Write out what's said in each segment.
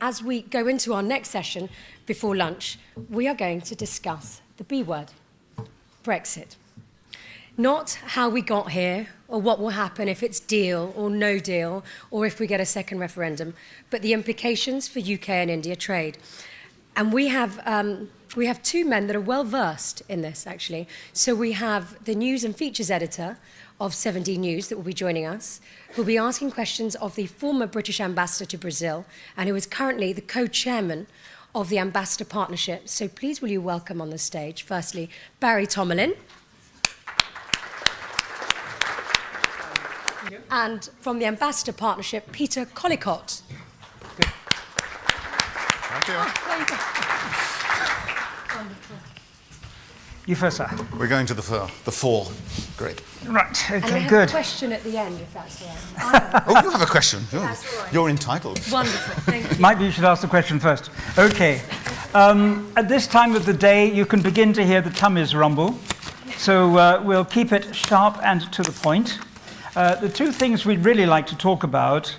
as we go into our next session before lunch, we are going to discuss the B word, Brexit. Not how we got here, or what will happen if it's deal or no deal, or if we get a second referendum, but the implications for UK and India trade. And we have two men that are well versed in this, actually. So we have the news and features editor of 7D News that will be joining us, who'll be asking questions of the former British ambassador to Brazil, and who is currently the co-chairman of the Ambassador Partnership. So please will you welcome on the stage, firstly, Barry Tomalin. And from the Ambassador Partnership, Peter Collicott. Good. Thank you. Oh, there you go. Wonderful. You first, sir. We're going to the four. Great. Right, okay, and I have good. a question at the end, if that's all right. Oh, you have a question? That's all right. You're entitled. Wonderful, thank you. Maybe you should ask the question first. Okay. At this time of the day, you can begin to hear the tummies rumble. So we'll keep it sharp and to the point. The two things we'd really like to talk about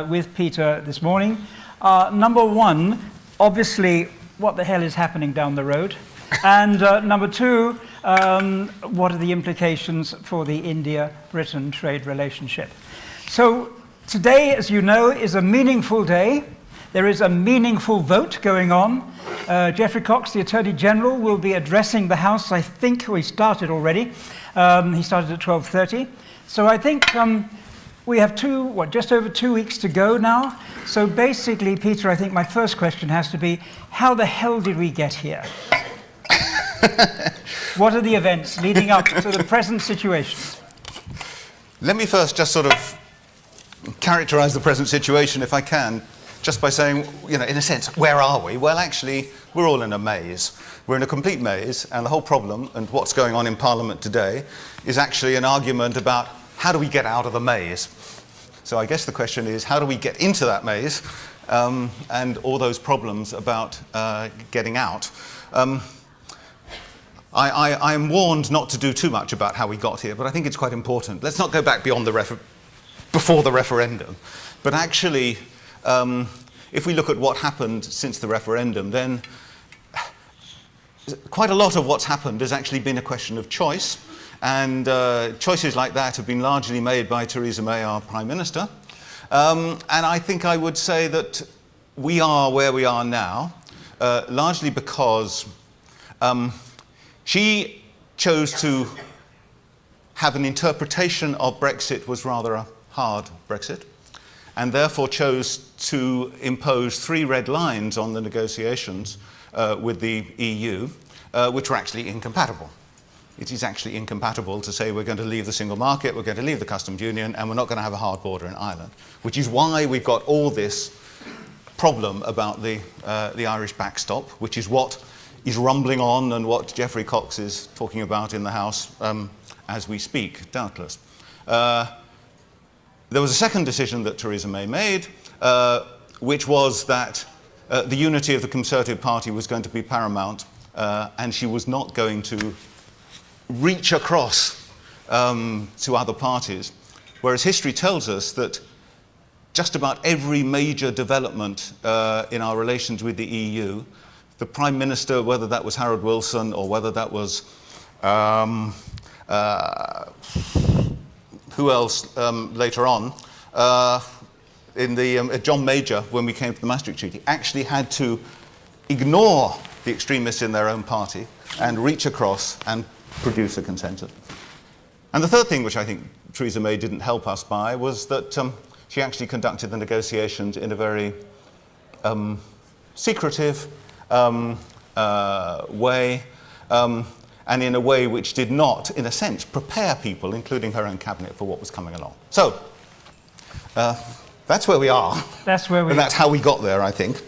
with Peter this morning are, number one, obviously, what the hell is happening down the road? And number two, what are the implications for the India-Britain trade relationship? So today, as you know, is a meaningful day. There is a meaningful vote going on. Geoffrey Cox, the Attorney General, will be addressing the House. I think he started already. He started at 12:30. So I think we have just over 2 weeks to go now. So basically, Peter, I think my first question has to be, how the hell did we get here? What are the events leading up to the present situation? Let me first just sort of characterize the present situation, if I can, just by saying, in a sense, where are we? Well, actually, we're all in a maze. We're in a complete maze, and the whole problem, and what's going on in Parliament today, is actually an argument about how do we get out of the maze? So I guess the question is, how do we get into that maze, and all those problems about getting out? I am warned not to do too much about how we got here, but I think it's quite important. Let's not go back beyond before the referendum. But actually, if we look at what happened since the referendum, then quite a lot of what's happened has actually been a question of choice. And choices like that have been largely made by Theresa May, our Prime Minister. And I think I would say that we are where we are now, largely because she chose to have an interpretation of Brexit was rather a hard Brexit, and therefore chose to impose 3 red lines on the negotiations with the EU, which were actually incompatible. It is actually incompatible to say we're going to leave the single market, we're going to leave the customs union, and we're not going to have a hard border in Ireland, which is why we've got all this problem about the Irish backstop, which is what is rumbling on and what Geoffrey Cox is talking about in the House as we speak, doubtless. There was a second decision that Theresa May made, which was that the unity of the Conservative Party was going to be paramount, and she was not going to reach across to other parties, whereas history tells us that just about every major development in our relations with the EU, the Prime Minister, whether that was Harold Wilson or whether that was who else later on, in the John Major, when we came to the Maastricht Treaty, actually had to ignore the extremists in their own party and reach across and produce a consensus. And the third thing, which I think Theresa May didn't help us by, was that she actually conducted the negotiations in a very secretive way, and in a way which did not, in a sense, prepare people, including her own cabinet, for what was coming along. So, that's where we are. That's where we are. And that's how we got there, I think.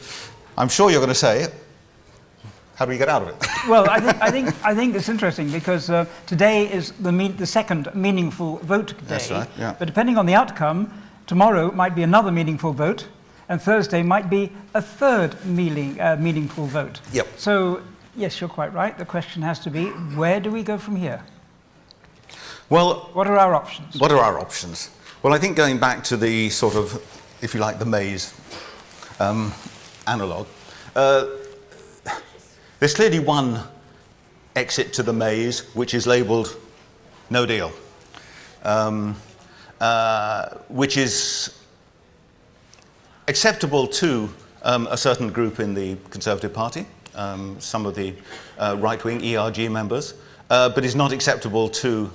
I'm sure you're going to say, how do we get out of it? Well, I think it's interesting because today is the second meaningful vote day. That's right, yeah. But depending on the outcome, tomorrow might be another meaningful vote, and Thursday might be a third meaningful vote. Yep. So, yes, you're quite right. The question has to be, where do we go from here? Well, what are our options? What are our options? Well, I think going back to the sort of, if you like, the maze, analogue. There's clearly one exit to the maze, which is labelled no deal, which is acceptable to a certain group in the Conservative Party, some of the right-wing ERG members, but is not acceptable to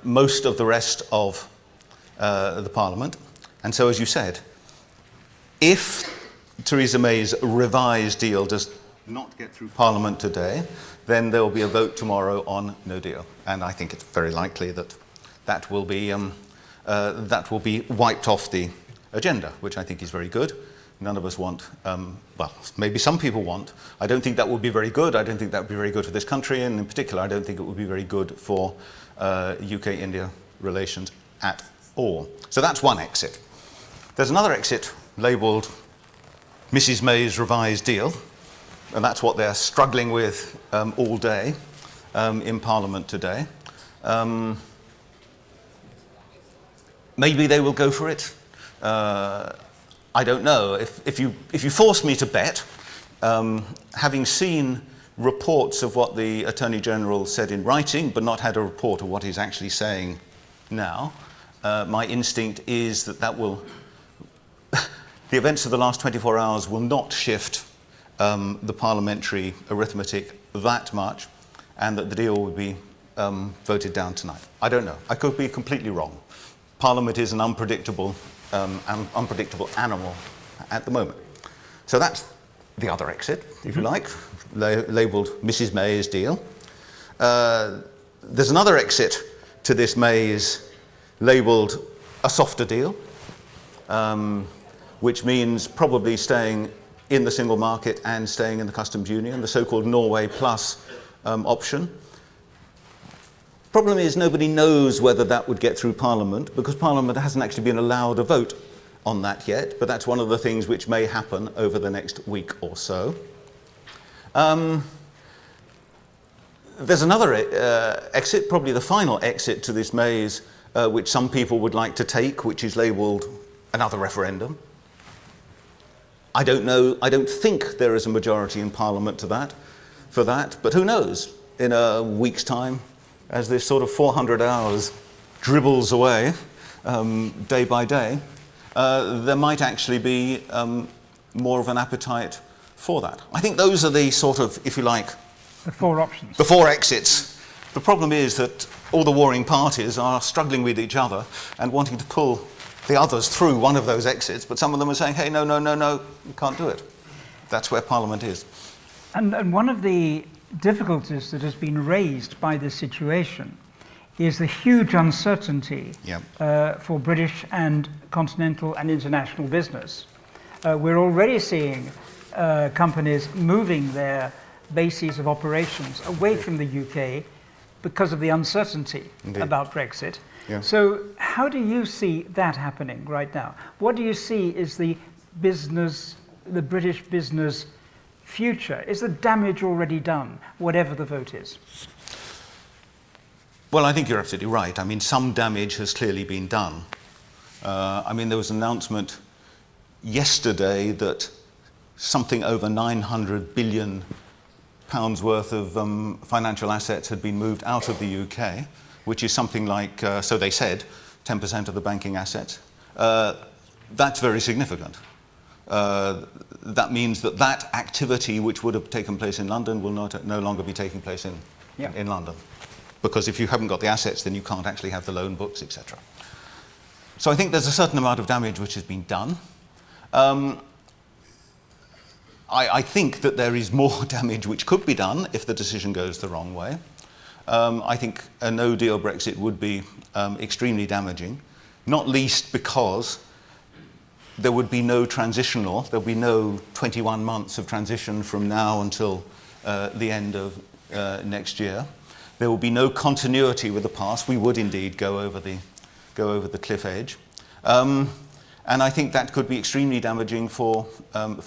most of the rest of the Parliament. And so, as you said, if Theresa May's revised deal does not get through Parliament today, then there will be a vote tomorrow on no deal. And I think it's very likely that that will be wiped off the agenda, which I think is very good. None of us want, well, maybe some people want. I don't think that would be very good. I don't think that would be very good for this country, and in particular, I don't think it would be very good for UK-India relations at all. So that's one exit. There's another exit labelled Mrs. May's revised deal, and that's what they're struggling with all day in Parliament today. Maybe they will go for it. I don't know. If you force me to bet, having seen reports of what the Attorney General said in writing, but not had a report of what he's actually saying now, my instinct is that will the events of the last 24 hours will not shift the parliamentary arithmetic that much, and that the deal will be voted down tonight. I don't know. I could be completely wrong. Parliament is an unpredictable animal at the moment. So that's the other exit, if you like, labelled Mrs. May's deal. There's another exit to this maze labelled a softer deal, which means probably staying in the single market and staying in the customs union, the so-called Norway Plus option. Problem is, nobody knows whether that would get through Parliament, because Parliament hasn't actually been allowed a vote on that yet, but that's one of the things which may happen over the next week or so. There's another exit, probably the final exit to this maze, which some people would like to take, which is labelled another referendum. I don't know, I don't think there is a majority in Parliament for that, but who knows? In a week's time, as this sort of 400 hours dribbles away day by day, there might actually be more of an appetite for that. I think those are the sort of, if you like, the four options. The four exits. The problem is that all the warring parties are struggling with each other and wanting to pull the others through one of those exits, but some of them are saying, hey, no, you can't do it. That's where Parliament is. And one of the difficulties that has been raised by this situation is the huge uncertainty for British and continental and international business. We're already seeing companies moving their bases of operations away from the UK because of the uncertainty about Brexit. Yeah. So how do you see that happening right now? What do you see is the British business future? Is the damage already done, whatever the vote is? Well, I think you're absolutely right. I mean, some damage has clearly been done. There was an announcement yesterday that something over £900 billion worth of financial assets had been moved out of the UK, which is something like, so they said, 10% of the banking assets. That's very significant. That means that activity which would have taken place in London will no longer be taking place in London. Because if you haven't got the assets, then you can't actually have the loan books, etc. So I think there's a certain amount of damage which has been done. I think that there is more damage which could be done if the decision goes the wrong way. I think a no-deal Brexit would be extremely damaging, not least because there would be no transitional, there would be no 21 months of transition from now until the end of next year. There will be no continuity with the past. We would indeed go over the cliff edge. And I think that could be extremely damaging for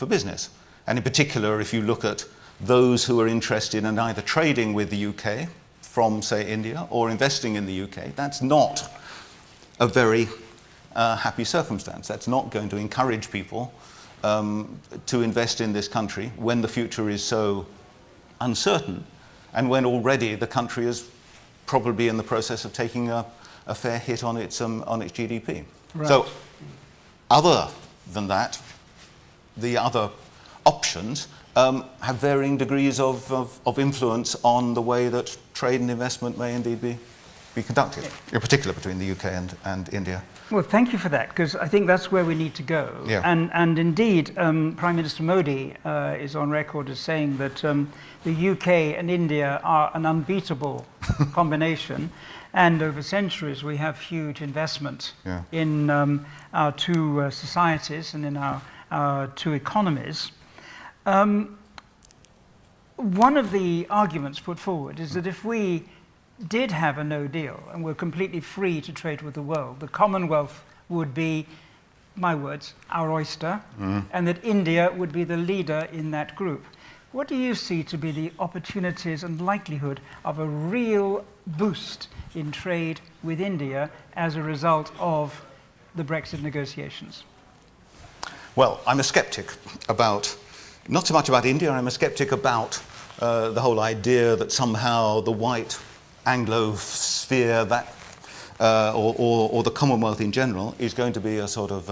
business. And in particular, if you look at those who are interested in either trading with the UK from, say, India, or investing in the UK, that's not a very happy circumstance. That's not going to encourage people to invest in this country when the future is so uncertain, and when already the country is probably in the process of taking a fair hit on its GDP. Right. So, other than that, the other options have varying degrees of influence on the way that trade and investment may indeed be conducted, in particular between the UK and India. Well, thank you for that, because I think that's where we need to go. Yeah. And indeed, Prime Minister Modi is on record as saying that the UK and India are an unbeatable combination, and over centuries we have huge investment in our two societies and in our two economies. One of the arguments put forward is that if we did have a no deal and were completely free to trade with the world, the Commonwealth would be, my words, our oyster, and that India would be the leader in that group. What do you see to be the opportunities and likelihood of a real boost in trade with India as a result of the Brexit negotiations? Well, I'm a skeptic about, not so much about India, I'm a skeptic about the whole idea that somehow the white Anglo sphere, that, or the Commonwealth in general, is going to be a sort of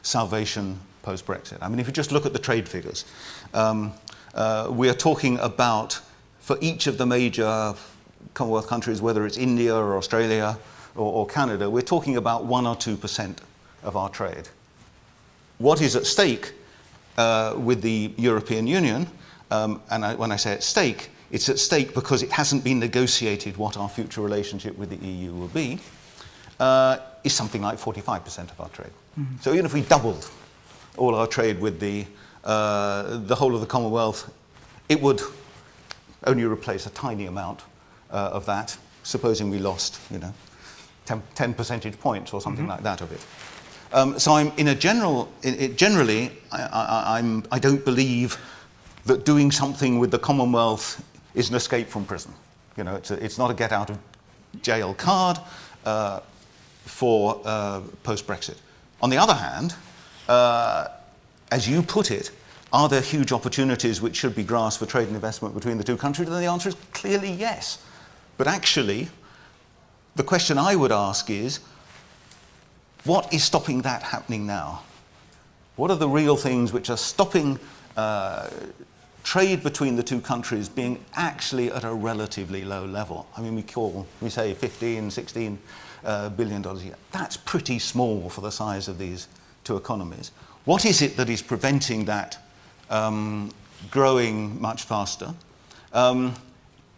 salvation post-Brexit. I mean, if you just look at the trade figures, we are talking about, for each of the major Commonwealth countries, whether it's India or Australia or Canada, we're talking about 1 or 2% of our trade. What is at stake with the European Union, when I say at stake, it's at stake because it hasn't been negotiated what our future relationship with the EU will be, is something like 45% of our trade. Mm-hmm. So even if we doubled all our trade with the whole of the Commonwealth, it would only replace a tiny amount of that, supposing we lost, 10 percentage points or something like that of it. So I'm in a generally, I don't believe that doing something with the Commonwealth is an escape from prison. It's not a get out of jail card for post-Brexit. On the other hand, as you put it, are there huge opportunities which should be grasped for trade and investment between the two countries? And the answer is clearly yes. But actually, the question I would ask is, what is stopping that happening now? What are the real things which are stopping trade between the two countries being actually at a relatively low level? I mean, we say 15, 16 billion dollars a year. That's pretty small for the size of these two economies. What is it that is preventing that growing much faster?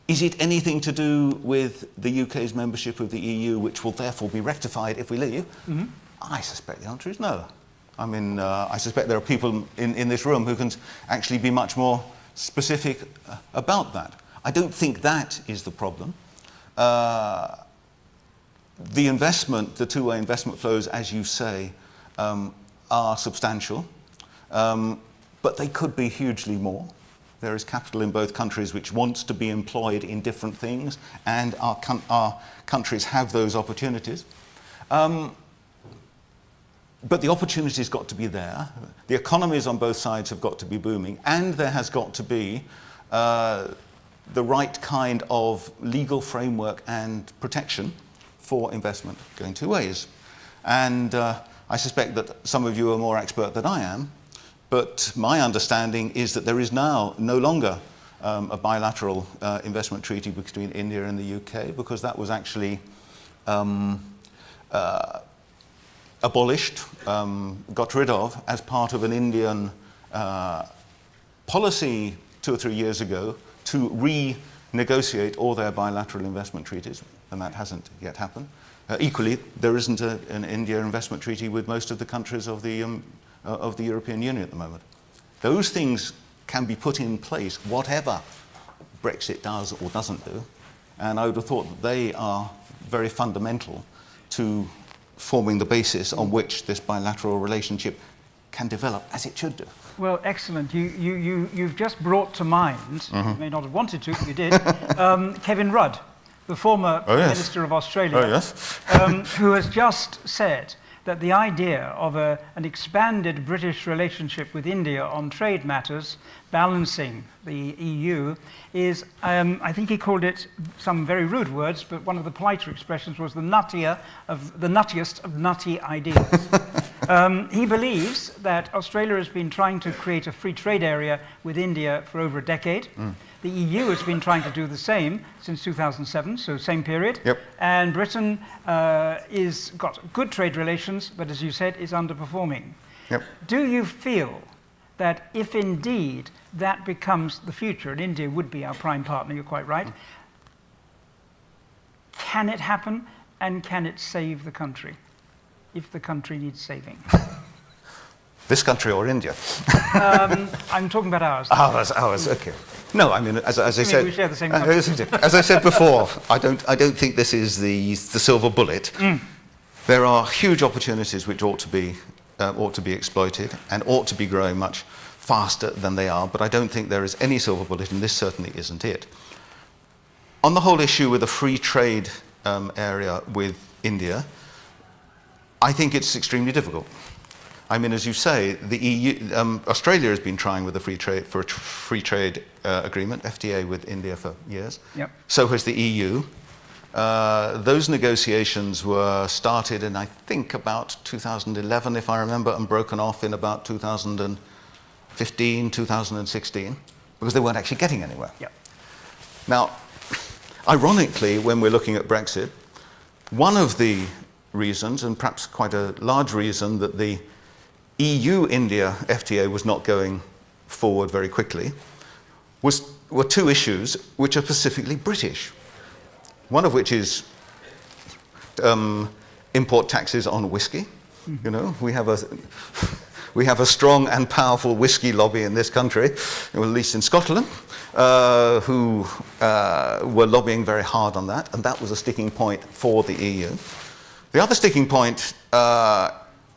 Is it anything to do with the UK's membership of the EU, which will therefore be rectified if we leave? Mm-hmm. I suspect the answer is no. I mean, I suspect there are people in this room who can actually be much more specific about that. I don't think that is the problem. The investment, the two-way investment flows, as you say, are substantial, but they could be hugely more. There is capital in both countries which wants to be employed in different things, and our countries have those opportunities. But the opportunity's got to be there. The economies on both sides have got to be booming, and there has got to be the right kind of legal framework and protection for investment going two ways. And I suspect that some of you are more expert than I am, but my understanding is that there is now no longer a bilateral investment treaty between India and the UK, because that was actually abolished, got rid of, as part of an Indian policy 2 or 3 years ago to renegotiate all their bilateral investment treaties, and that hasn't yet happened. Equally, there isn't an India investment treaty with most of the countries of the European Union at the moment. Those things can be put in place, whatever Brexit does or doesn't do, and I would have thought that they are very fundamental to forming the basis on which this bilateral relationship can develop as it should do. Well, excellent. You've just brought to mind, you may not have wanted to, but you did, Kevin Rudd, the former Minister of Australia, Oh, yes. who has just said that the idea of an expanded British relationship with India on trade matters, balancing the EU, is, I think he called it some very rude words, but one of the politer expressions was the nuttiest of nutty ideas. He believes that Australia has been trying to create a free trade area with India for over a decade. The EU has been trying to do the same since 2007, so same period. Yep. And Britain is got good trade relations, but as you said, is underperforming. Yep. Do you feel that if indeed that becomes the future, and India would be our prime partner, you're quite right, can it happen, and can it save the country, if the country needs saving? This country or India? I'm talking about ours. Ours, okay. No, I mean, as I said, we share the same country. as I said before, I don't think this is the silver bullet. There are huge opportunities which ought to be exploited and ought to be growing much faster than they are, but I don't think there is any silver bullet, and this certainly isn't it. On the whole issue with the free trade area with India, I think it's extremely difficult. I mean, as you say, the EU, Australia has been trying with a free trade agreement, FTA, with India for years. Yep. So has the EU. Those negotiations were started in, I think, about 2011, if I remember, and broken off in about 2015, 2016, because they weren't actually getting anywhere. Yep. Now, ironically, when we're looking at Brexit, one of the reasons, and perhaps quite a large reason, that the EU-India FTA was not going forward very quickly were two issues which are specifically British. One of which is import taxes on whiskey. You know, we have a strong and powerful whiskey lobby in this country, or at least in Scotland, who were lobbying very hard on that, and that was a sticking point for the EU. The other sticking point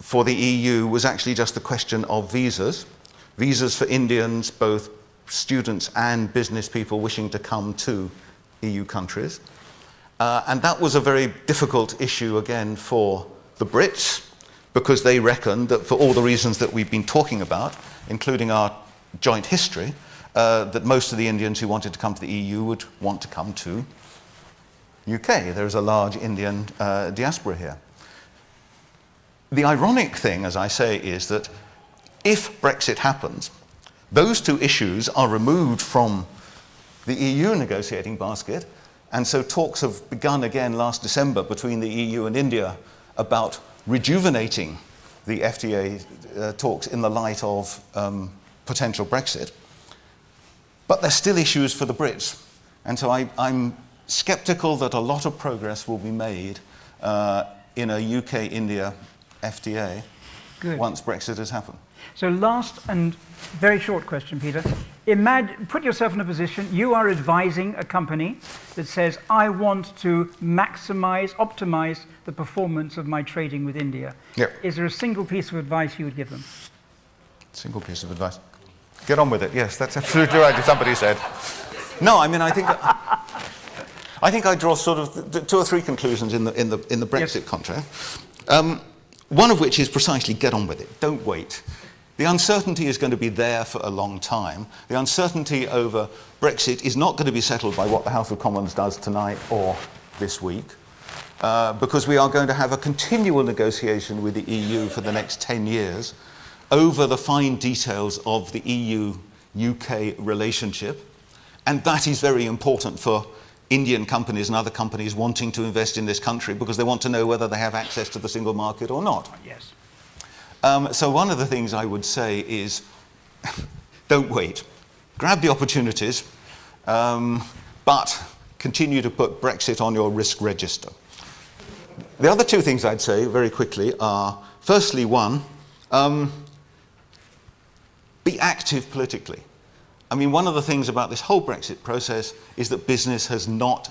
for the EU was actually just the question of visas. Visas for Indians, both students and business people wishing to come to EU countries. And that was a very difficult issue again for the Brits, because they reckoned that for all the reasons that we've been talking about, including our joint history, that most of the Indians who wanted to come to the EU would want to come to UK. There is a large Indian diaspora here. The ironic thing, as I say, is that if Brexit happens, those two issues are removed from the EU negotiating basket, and so talks have begun again last December between the EU and India about rejuvenating the FTA talks in the light of potential Brexit. But there's still issues for the Brits, and so I'm sceptical that a lot of progress will be made in a UK-India FTA once Brexit has happened. So last and very short question, Peter. Put yourself in a position, you are advising a company that says, I want to optimize the performance of my trading with India. Yep. Is there a single piece of advice you would give them? Single piece of advice. Get on with it. Yes, that's absolutely right, as somebody said. No, I mean, I think I draw sort of two or three conclusions in the Brexit contract. One of which is precisely get on with it. Don't wait. The uncertainty is going to be there for a long time. The uncertainty over Brexit is not going to be settled by what the House of Commons does tonight or this week, because we are going to have a continual negotiation with the EU for the next 10 years over the fine details of the EU-UK relationship. And that is very important for Indian companies and other companies wanting to invest in this country, because they want to know whether they have access to the single market or not. Yes. So one of the things I would say is don't wait. Grab the opportunities, but continue to put Brexit on your risk register. The other two things I'd say very quickly are, firstly, one, be active politically. I mean, one of the things about this whole Brexit process is that business has not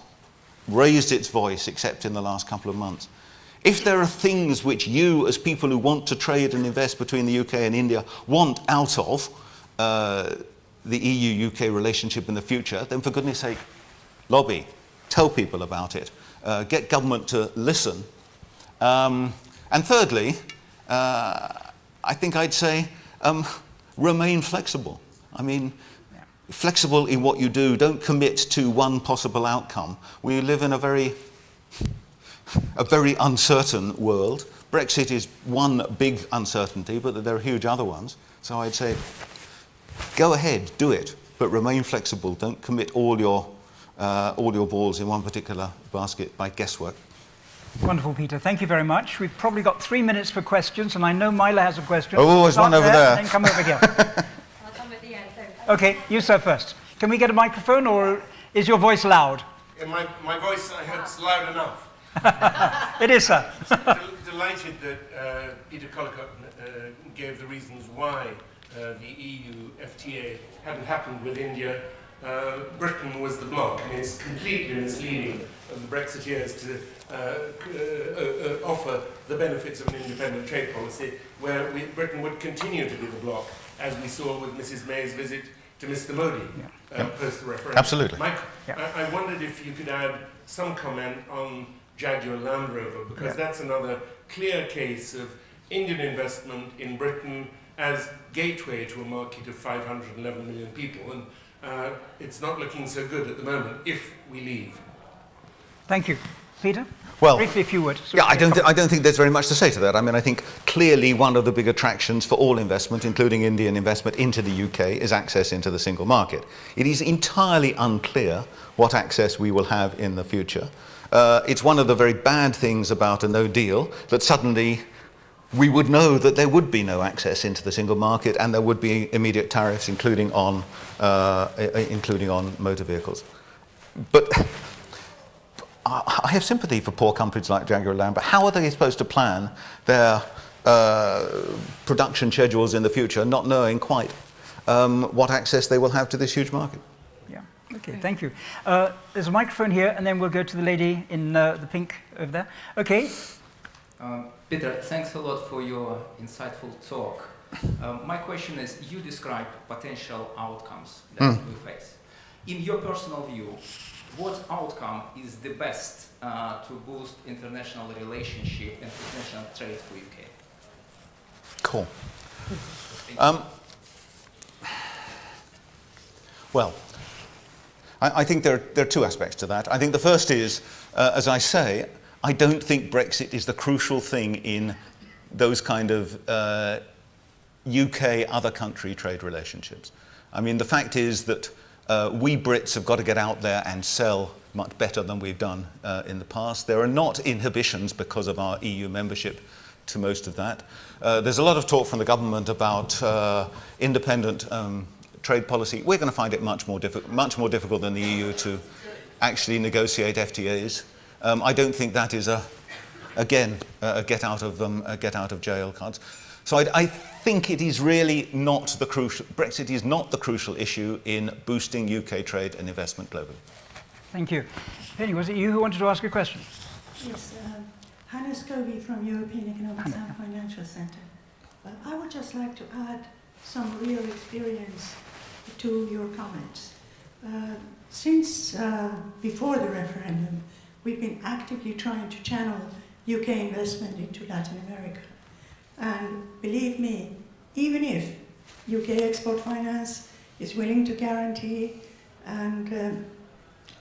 raised its voice except in the last couple of months. If there are things which you, as people who want to trade and invest between the UK and India, want out of the EU-UK relationship in the future, then for goodness sake, lobby, tell people about it, get government to listen. And thirdly, I think I'd say remain flexible. I mean, flexible in what you do. Don't commit to one possible outcome. We live in a very uncertain world. Brexit is one big uncertainty, but there are huge other ones. So I'd say, go ahead, do it, but remain flexible. Don't commit all your balls in one particular basket by guesswork. Wonderful, Peter. Thank you very much. We've probably got 3 minutes for questions, and I know Mila has a question. Oh, there's one over there. Then come over here. I'll come at the end. Okay, you sir first. Can we get a microphone, or is your voice loud? Yeah, my voice, I hope, is loud enough. It is, sir. Delighted that Peter Collicott gave the reasons why the EU FTA hadn't happened with India. Britain was the bloc, and it's completely misleading of the Brexiteers to offer the benefits of an independent trade policy where Britain would continue to be the bloc, as we saw with Mrs May's visit to Mr Modi post the referendum. Absolutely. Mike, I wondered if you could add some comment on Jaguar Land Rover, because that's another clear case of Indian investment in Britain as gateway to a market of 511 million people, and it's not looking so good at the moment if we leave. Thank you. Peter? Well, briefly, if you would. Yeah, I don't think there's very much to say to that. I mean, I think clearly one of the big attractions for all investment, including Indian investment into the UK, is access into the single market. It is entirely unclear what access we will have in the future. It's one of the very bad things about a no deal, that suddenly we would know that there would be no access into the single market and there would be immediate tariffs, including on motor vehicles. But I have sympathy for poor companies like Jaguar Land, but how are they supposed to plan their production schedules in the future, not knowing quite what access they will have to this huge market? Yeah, okay, thank you. There's a microphone here, and then we'll go to the lady in the pink over there. Okay. Peter, thanks a lot for your insightful talk. My question is, you describe potential outcomes that we face. In your personal view, what outcome is the best to boost international relationship and international trade for UK? Cool. Well, I think there are two aspects to that. I think the first is, as I say, I don't think Brexit is the crucial thing in those kind of UK other country trade relationships. I mean, the fact is that we Brits have got to get out there and sell much better than we've done in the past. There are not inhibitions because of our EU membership to most of that. There's a lot of talk from the government about independent trade policy. We're going to find it much more difficult than the EU to actually negotiate FTAs. I don't think that is a get out of jail cards. So I think it is really not the crucial. Brexit is not the crucial issue in boosting UK trade and investment globally. Thank you. Penny, was it you who wanted to ask a question? Yes, Hannah Scobie from European Economics and Financial Centre. I would just like to add some real experience to your comments. Since before the referendum, we've been actively trying to channel UK investment into Latin America. And believe me, even if UK Export Finance is willing to guarantee and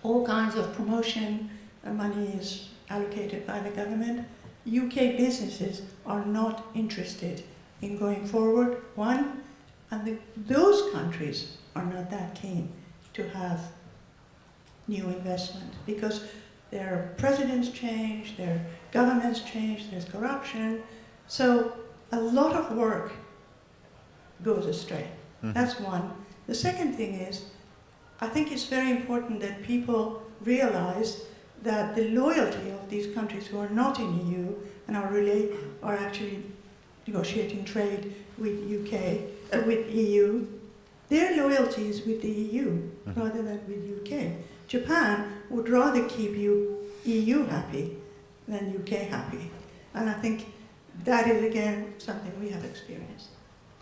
all kinds of promotion money is allocated by the government, UK businesses are not interested in going forward, one, and those countries are not that keen to have new investment because their presidents change, their governments change, there's corruption. So a lot of work goes astray. That's one. The second thing is, I think it's very important that people realize that the loyalty of these countries who are not in the EU and are actually negotiating trade with UK, with EU, their loyalty is with the EU rather than with UK. Japan would rather keep EU happy than UK happy. And I think that is, again, something we have experienced.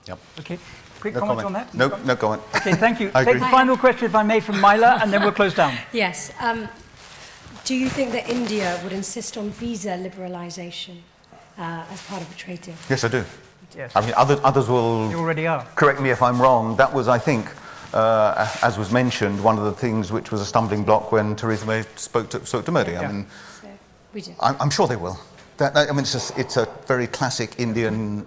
Yep. Okay, quick No comment comment. on that? No comment. Okay, thank you. I Take agree. the final question, if I may, from Mila, and then we'll close down. Yes. Do you think that India would insist on visa liberalisation as part of a trade deal. Yes, I do. Yes. I mean, others will You already are. correct me if I'm wrong. That was, I think, as was mentioned, one of the things which was a stumbling block when Theresa May spoke to Modi. Yeah. I mean, So we do. I'm sure they will. I mean, it's a very classic Indian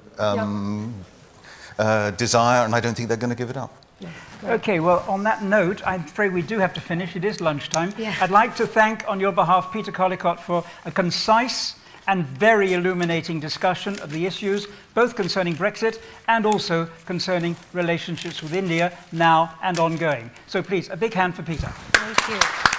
desire, and I don't think they're going to give it up. Okay, well, on that note, I'm afraid we do have to finish. It is lunchtime. Yeah. I'd like to thank, on your behalf, Peter Collicott for a concise and very illuminating discussion of the issues, both concerning Brexit and also concerning relationships with India now and ongoing. So please, a big hand for Peter. Thank you.